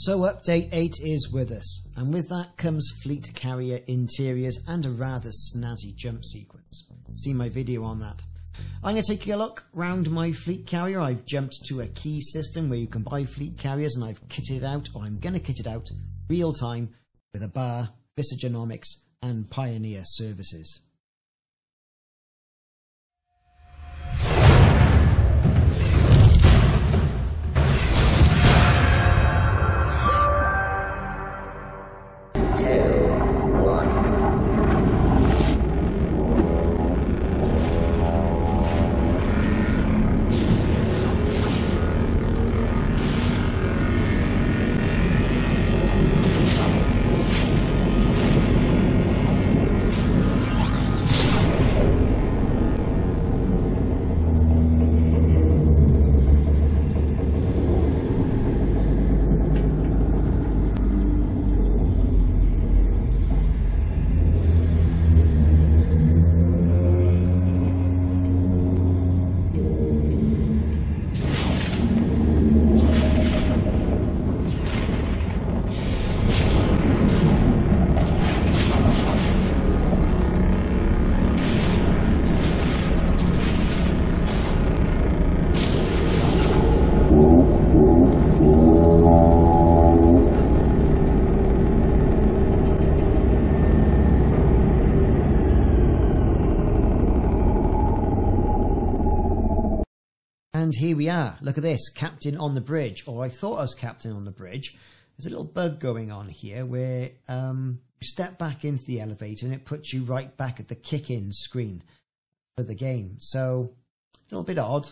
So update 8 is with us, and with that comes fleet carrier interiors and a rather snazzy jump sequence. See my video on that. I'm going to take a look round my fleet carrier. I've jumped to a key system where you can buy fleet carriers, and I've kitted it out, or I'm going to kit it out, real time with a bar, Vista Genomics and Pioneer services. And here we are. Look at this, Captain on the bridge, or I thought I was Captain on the bridge. There's a little bug going on here where you step back into the elevator and it puts you right back at the kick-in screen for the game. So a little bit odd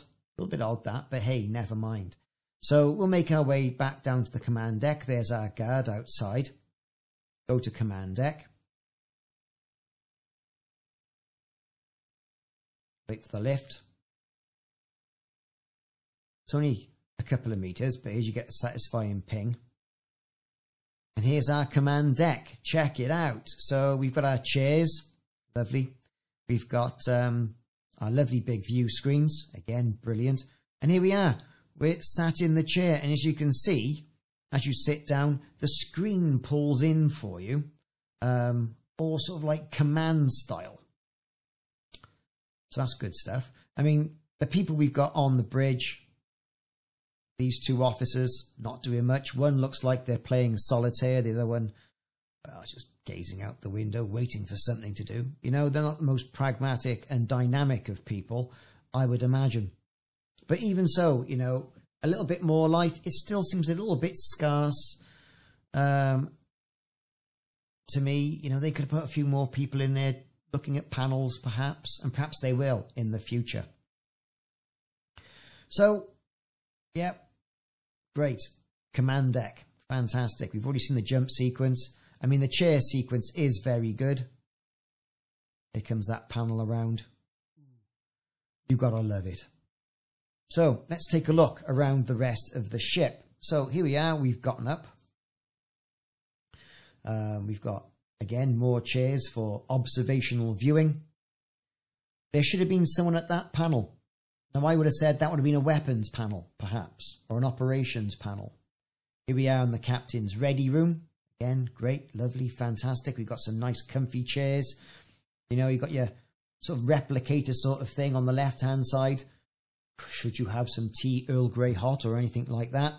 that, but hey, never mind. So we'll make our way back down to the command deck. There's our guard outside. Go to command deck. Wait for the lift. It's only a couple of meters, but as you get a satisfying ping. And here's our command deck. Check it out. So we've got our chairs. Lovely. We've got our lovely big view screens. Again, brilliant. And here we are. We're sat in the chair. And as you can see, as you sit down, the screen pulls in for you. All sort of like command style. So that's good stuff. I mean, the people we've got on the bridge... These two officers, not doing much. One looks like they're playing solitaire. The other one, just gazing out the window, waiting for something to do. You know, they're not the most pragmatic and dynamic of people, I would imagine. But even so, you know, a little bit more life. It still seems a little bit scarce. To me, you know, they could have put a few more people in there looking at panels, perhaps. And perhaps they will in the future. So, yeah. Great. Command deck. Fantastic. We've already seen the jump sequence. I mean, the chair sequence is very good. Here comes that panel around. You've got to love it. So let's take a look around the rest of the ship. So here we are. We've gotten up. We've got, again, more chairs for observational viewing. There should have been someone at that panel. Now, I would have said that would have been a weapons panel, perhaps, or an operations panel. Here we are in the captain's ready room. Again, great, lovely, fantastic. We've got some nice comfy chairs. You know, you've got your sort of replicator sort of thing on the left-hand side. Should you have some tea Earl Grey hot or anything like that.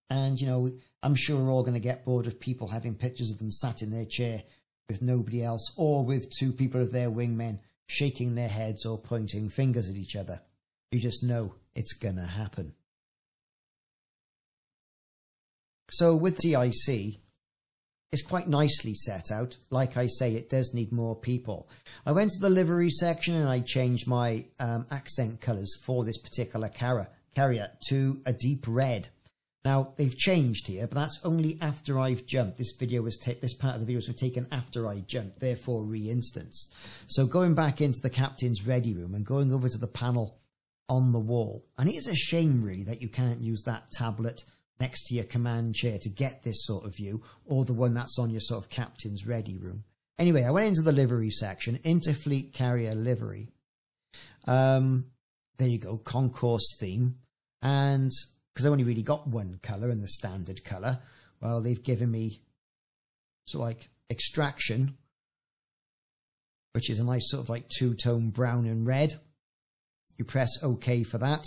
And, you know, I'm sure we're all going to get bored of people having pictures of them sat in their chair with nobody else, or with two people of their wingmen shaking their heads or pointing fingers at each other. You just know it's gonna happen. So with TIC, it's quite nicely set out. Like I say, it does need more people. I went to the livery section and I changed my accent colours for this particular carrier to a deep red. Now, they've changed here, but that's only after I've jumped. This part of the videos were taken after I jumped, therefore re-instanced. So going back into the captain's ready room and going over to the panel on the wall. And it is a shame, really, that you can't use that tablet next to your command chair to get this sort of view, or the one that's on your sort of captain's ready room. Anyway, I went into the livery section, into fleet carrier livery. There you go, concourse theme. And because I've only really got one colour in the standard colour. Well, they've given me sort of like extraction, which is a nice sort of like two-tone brown and red. You press OK for that.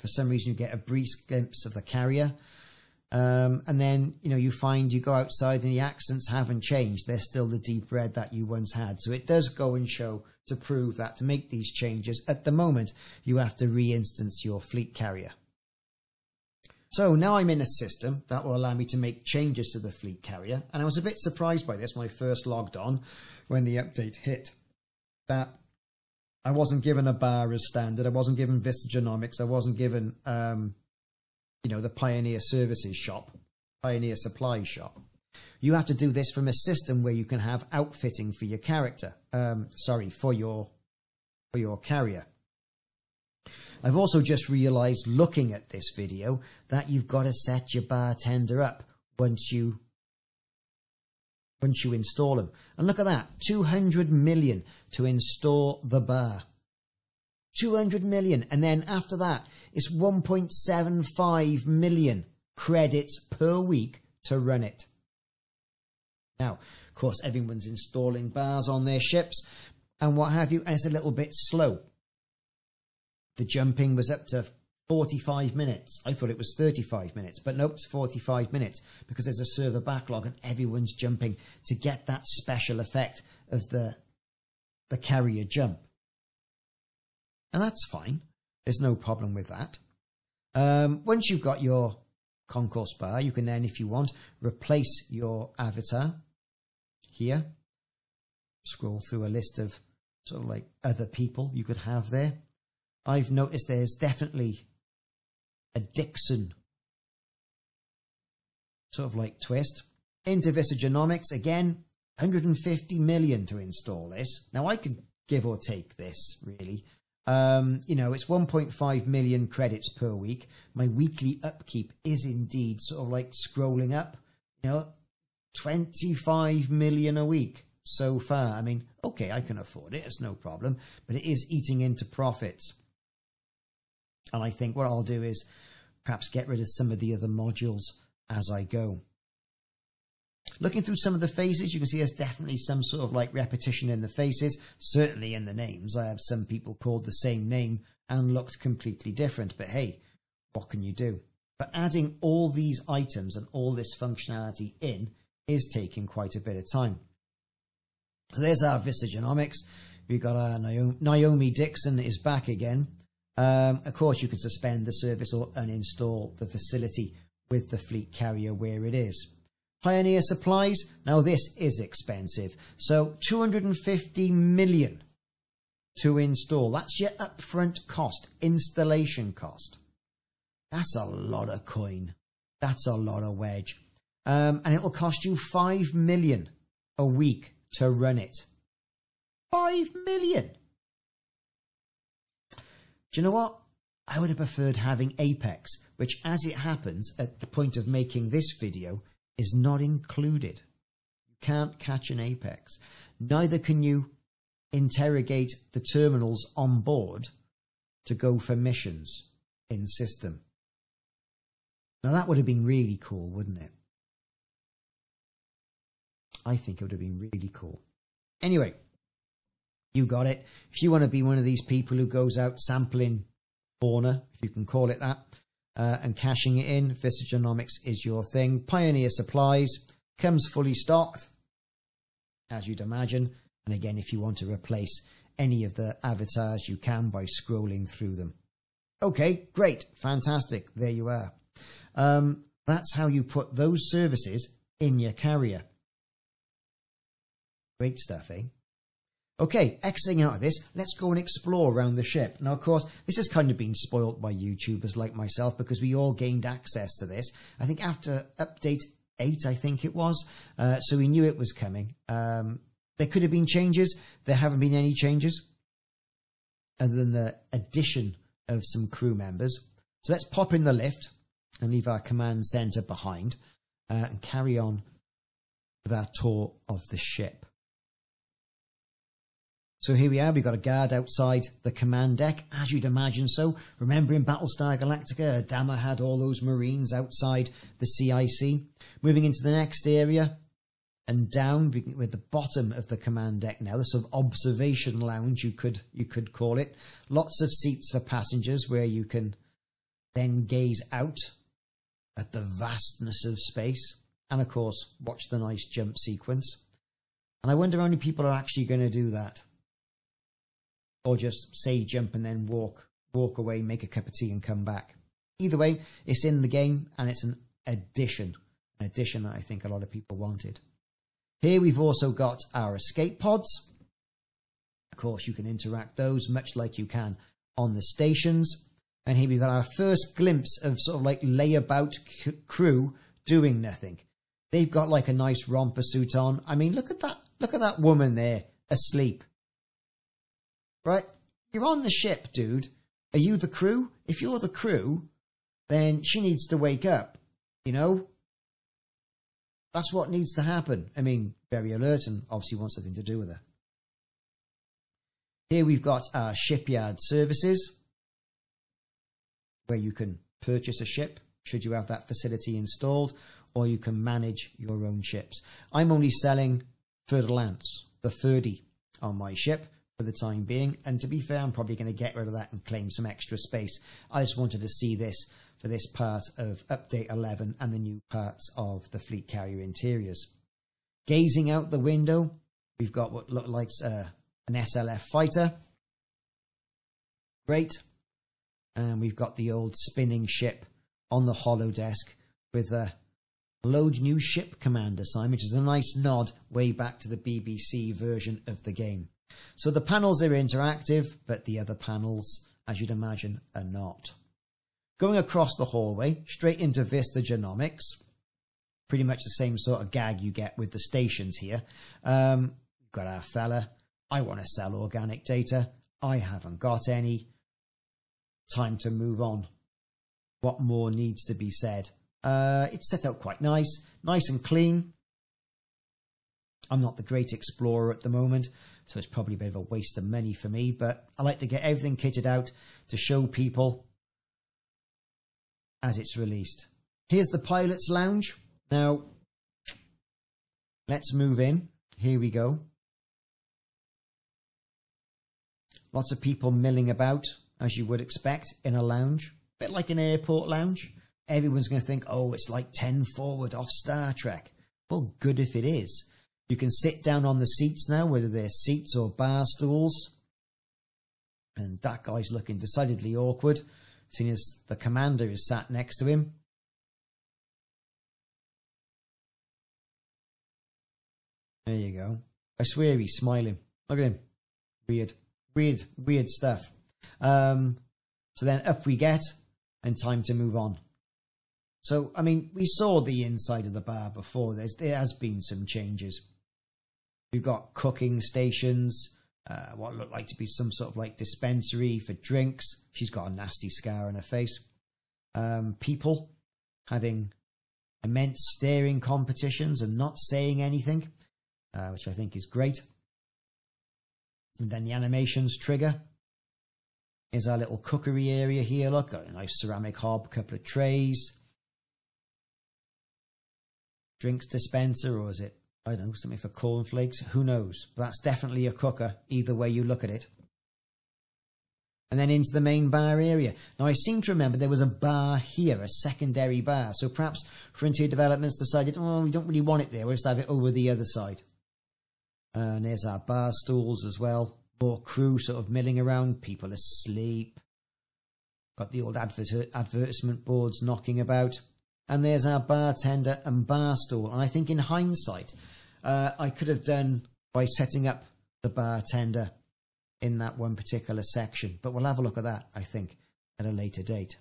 For some reason, you get a brief glimpse of the carrier. And then, you know, you find you go outside and the accents haven't changed. They're still the deep red that you once had. So it does go and show to prove that to make these changes, at the moment, you have to re-instance your fleet carrier. So now I'm in a system that will allow me to make changes to the fleet carrier. And I was a bit surprised by this when I first logged on, when the update hit, that I wasn't given a bar as standard. I wasn't given Vista Genomics. I wasn't given, you know, the Pioneer Services shop, Pioneer Supply shop. You have to do this from a system where you can have outfitting for your character. For your carrier. I've also just realized, looking at this video, that you've got to set your bartender up once you install them. And look at that, 200 million to install the bar. 200 million. And then after that, it's 1.75 million credits per week to run it. Now, of course, everyone's installing bars on their ships and what have you, and it's a little bit slow. The jumping was up to 45 minutes. I thought it was 35 minutes, but nope, it's 45 minutes because there's a server backlog and everyone's jumping to get that special effect of the carrier jump. And that's fine. There's no problem with that. Once you've got your concourse bar, you can then, if you want, replace your avatar here. Scroll through a list of sort of like other people you could have there. I've noticed there's definitely a Dixon sort of like twist. Into Vista Genomics, again, 150 million to install this. Now, I could give or take this, really. You know, it's 1.5 million credits per week. My weekly upkeep is indeed sort of like scrolling up, you know, 25 million a week so far. I mean, okay, I can afford it. It's no problem, but it is eating into profits. And I think what I'll do is perhaps get rid of some of the other modules as I go. Looking through some of the faces, you can see there's definitely some sort of like repetition in the faces, certainly in the names. I have some people called the same name and looked completely different, but hey, what can you do? But adding all these items and all this functionality in is taking quite a bit of time. So there's our Vista Genomics. We've got our Naomi Dixon is back again. Of course, you can suspend the service or uninstall the facility with the fleet carrier where it is. Pioneer Supplies, now this is expensive. So 250 million to install. That's your upfront cost, installation cost. That's a lot of coin. That's a lot of wedge. And it'll cost you 5 million a week to run it. 5 million. Do you know what? I would have preferred having Apex, which, as it happens, at the point of making this video, is not included. You can't catch an Apex. Neither can you interrogate the terminals on board to go for missions in system. Now, that would have been really cool, wouldn't it? I think it would have been really cool. Anyway. You got it. If you want to be one of these people who goes out sampling fauna, if you can call it that, and cashing it in, Vista Genomics is your thing. Pioneer Supplies comes fully stocked, as you'd imagine. And again, if you want to replace any of the avatars, you can by scrolling through them. Okay, great, fantastic. There you are. That's how you put those services in your carrier. Great stuff, eh? Okay, exiting out of this, let's go and explore around the ship. Now, of course, this has kind of been spoilt by YouTubers like myself because we all gained access to this. I think after update 8, I think it was. So we knew it was coming. There could have been changes. There haven't been any changes other than the addition of some crew members. So let's pop in the lift and leave our command center behind and carry on with our tour of the ship. So here we are, we've got a guard outside the command deck, as you'd imagine so. Remember in Battlestar Galactica, Adama had all those Marines outside the CIC. Moving into the next area, and down with the bottom of the command deck now, the sort of observation lounge, you could call it. Lots of seats for passengers where you can then gaze out at the vastness of space. And of course, watch the nice jump sequence. And I wonder how many people are actually going to do that. Or just say jump and then walk away, make a cup of tea and come back. Either way, it's in the game and it's an addition that I think a lot of people wanted. Here we've also got our escape pods. Of course, you can interact those much like you can on the stations. And here we've got our first glimpse of sort of like layabout crew doing nothing. They've got like a nice romper suit on. I mean, look at that woman there asleep. Right? You're on the ship, dude. Are you the crew? If you're the crew, then she needs to wake up. You know? That's what needs to happen. I mean, very alert and obviously wants something to do with her. Here we've got our shipyard services, where you can purchase a ship, should you have that facility installed, or you can manage your own ships. I'm only selling Fer-de-Lance, the Ferdy, on my ship for the time being. And to be fair, I'm probably going to get rid of that and claim some extra space. I just wanted to see this for this part of Update 11 and the new parts of the fleet carrier interiors. Gazing out the window, we've got what looks like an SLF fighter. Great. And we've got the old spinning ship on the holodesk with a load new ship command assignment, which is a nice nod way back to the BBC version of the game. So the panels are interactive, but the other panels, as you'd imagine, are not. Going across the hallway, straight into Vista Genomics. Pretty much the same sort of gag you get with the stations here. We've got our fella. I want to sell organic data. I haven't got any. Time to move on. What more needs to be said? It's set out quite nice and clean. I'm not the great explorer at the moment, so it's probably a bit of a waste of money for me, but I like to get everything kitted out to show people as it's released. Here's the pilot's lounge. Now, let's move in. Here we go. Lots of people milling about, as you would expect, in a lounge. A bit like an airport lounge. Everyone's going to think, oh, it's like 10 Forward off Star Trek. Well, good if it is. You can sit down on the seats now, whether they're seats or bar stools. And that guy's looking decidedly awkward, seeing as the commander is sat next to him. There you go. I swear he's smiling. Look at him. Weird stuff. So then up we get, and time to move on. So, I mean, we saw the inside of the bar before. There has been some changes. We've got cooking stations, what look like to be some sort of like dispensary for drinks. She's got a nasty scar on her face. People having immense staring competitions and not saying anything, which I think is great. And then the animations trigger. Here's our little cookery area here. Look, got a nice ceramic hob, couple of trays. Drinks dispenser, or is it, I don't know, something for cornflakes? Who knows? But that's definitely a cooker, either way you look at it. And then into the main bar area. Now, I seem to remember there was a bar here, a secondary bar. So perhaps Frontier Developments decided, oh, we don't really want it there. We'll just have it over the other side. And there's our bar stools as well. More crew sort of milling around, people asleep. Got the old advertisement boards knocking about. And there's our bartender and bar stool. And I think in hindsight, I could have done by setting up the bartender in that one particular section. But we'll have a look at that, I think, at a later date.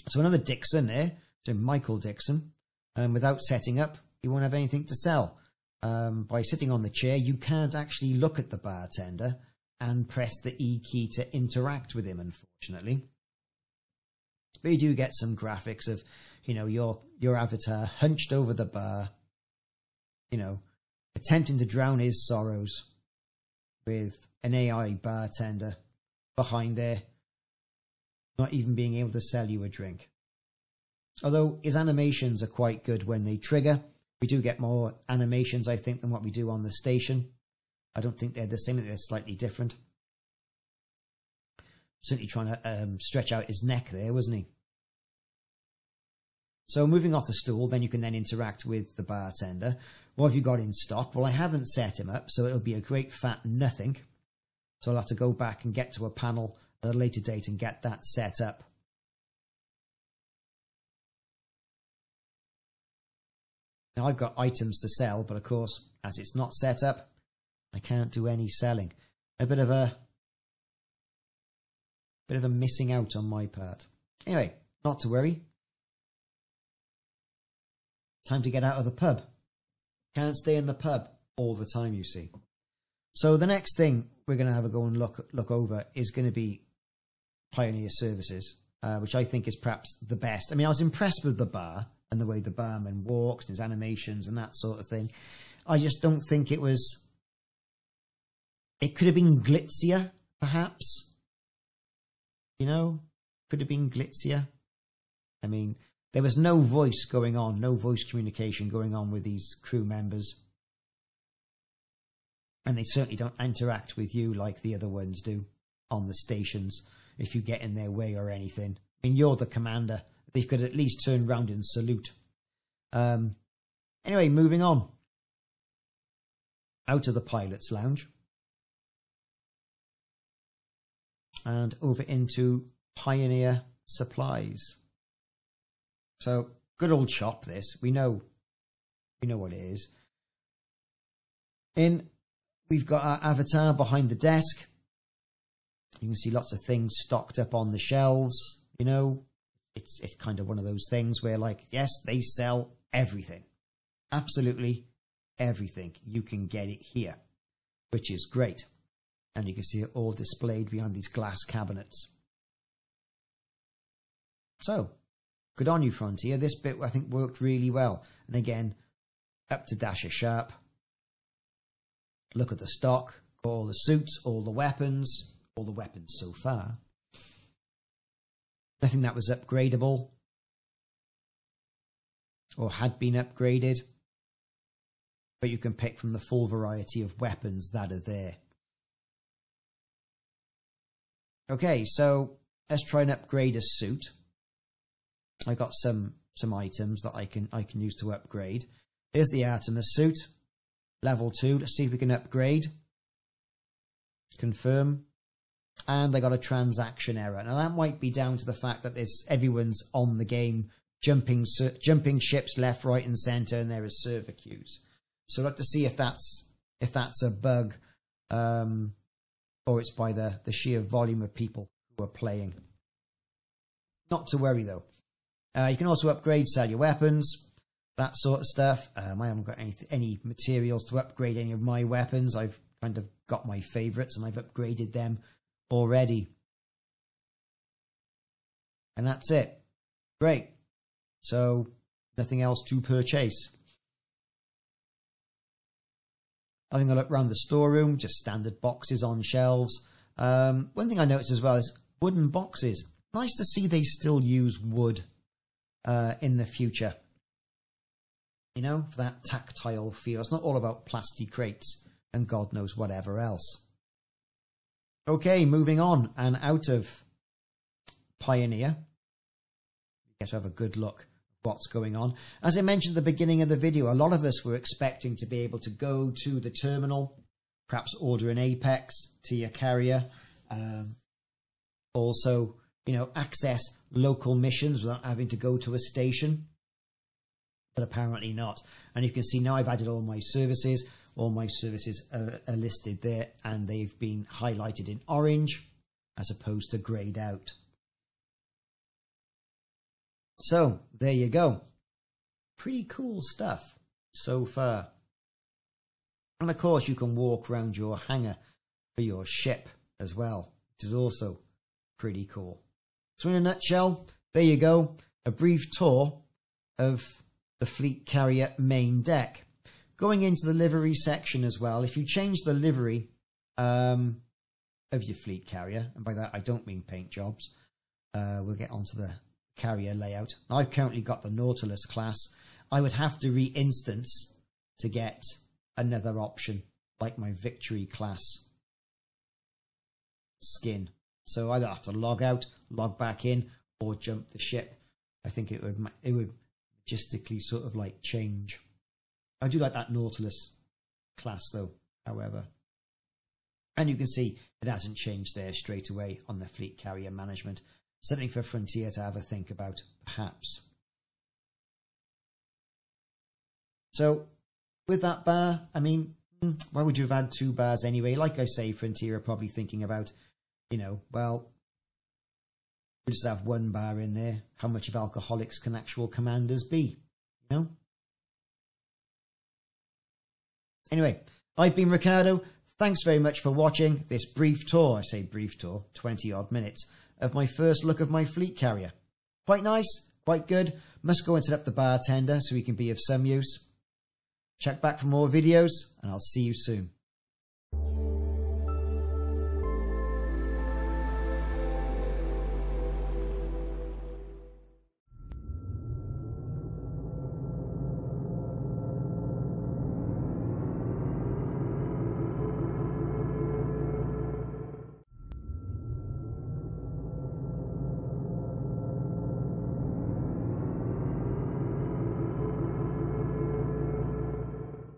So another Dixon there, so Michael Dixon. And without setting up, he won't have anything to sell. By sitting on the chair, you can't actually look at the bartender and press the E key to interact with him, unfortunately. But you do get some graphics of, you know, your avatar hunched over the bar, you know, attempting to drown his sorrows. with an AI bartender behind there, not even being able to sell you a drink. Although his animations are quite good when they trigger. We do get more animations, I think, than what we do on the station. I don't think they're the same, they're slightly different. Certainly trying to stretch out his neck there, wasn't he? So moving off the stool, then you can then interact with the bartender. What have you got in stock? Well, I haven't set him up, so it'll be a great fat nothing. So I'll have to go back and get to a panel at a later date and get that set up. Now I've got items to sell, but of course, as it's not set up, I can't do any selling. A bit of a missing out on my part. Anyway, not to worry. Time to get out of the pub. Can't stay in the pub all the time, you see. So the next thing we're going to have a go and look over is going to be Pioneer services, which I think is perhaps the best. I mean, I was impressed with the bar and the way the barman walks and his animations and that sort of thing. I just don't think it was... It could have been glitzier, perhaps. You know, could have been glitzier. I mean, there was no voice going on, no voice communication going on with these crew members. And they certainly don't interact with you like the other ones do on the stations if you get in their way or anything. I mean, you're the commander. They could at least turn round and salute. Anyway, moving on. Out of the pilot's lounge. And over into Pioneer supplies. So, good old shop this. We know what it is. We've got our avatar behind the desk. You can see lots of things stocked up on the shelves. You know, it's kind of one of those things where, like, yes, they sell everything. Absolutely everything. You can get it here, which is great. And you can see it all displayed behind these glass cabinets. So, good on you, Frontier. This bit, I think, worked really well. And again, up to Dasher Sharp. Look at the stock. Got all the suits, all the weapons so far. Nothing that was upgradable or had been upgraded. But you can pick from the full variety of weapons that are there. Okay, so let's try and upgrade a suit. I got some items that I can use to upgrade. Here's the Artemis suit, level 2. Let's see if we can upgrade. Confirm. And I got a transaction error. Now that might be down to the fact that everyone's on the game, jumping ships left, right, and center, and there is server queues. So I'd like to see if that's a bug. Or it's by the sheer volume of people who are playing. Not to worry, though. You can also upgrade, sell your weapons, that sort of stuff. I haven't got any materials to upgrade any of my weapons. I've kind of got my favourites, and I've upgraded them already. And that's it. Great. So, nothing else to purchase. Having a look around the storeroom, just standard boxes on shelves. One thing I noticed as well is wooden boxes. Nice to see they still use wood in the future. You know, for that tactile feel. It's not all about plastic crates and God knows whatever else. Okay, moving on and out of Pioneer. We get to have a good look what's going on. As I mentioned at the beginning of the video, a lot of us were expecting to be able to go to the terminal, perhaps order an Apex to your carrier, also, you know, access local missions without having to go to a station, but apparently not. And you can see now I've added all my services. All my services are listed there, and they've been highlighted in orange as opposed to grayed out. So, there you go. Pretty cool stuff so far. And of course, you can walk around your hangar for your ship as well, which is also pretty cool. So in a nutshell, there you go. A brief tour of the fleet carrier main deck. Going into the livery section as well, if you change the livery of your fleet carrier. And by that, I don't mean paint jobs. We'll get onto the carrier layout. I've currently got the Nautilus class. I would have to re-instance to get another option, like my Victory class skin. So either have to log out, log back in, or jump the ship. I think it would logistically sort of like change. I do like that Nautilus class though, however. And you can see it hasn't changed there straight away on the fleet carrier management. Something for Frontier to have a think about, perhaps. So with that bar, I mean, why would you have had 2 bars anyway? Like I say, Frontier are probably thinking about, you know, well, we'll just have 1 bar in there. How much of alcoholics can actual commanders be? You know? Anyway, I've been Ricardo. Thanks very much for watching this brief tour, I say brief tour, 20 odd minutes, of my first look of my fleet carrier. Quite nice, quite good. Must go and set up the bartender so he can be of some use. Check back for more videos, and I'll see you soon.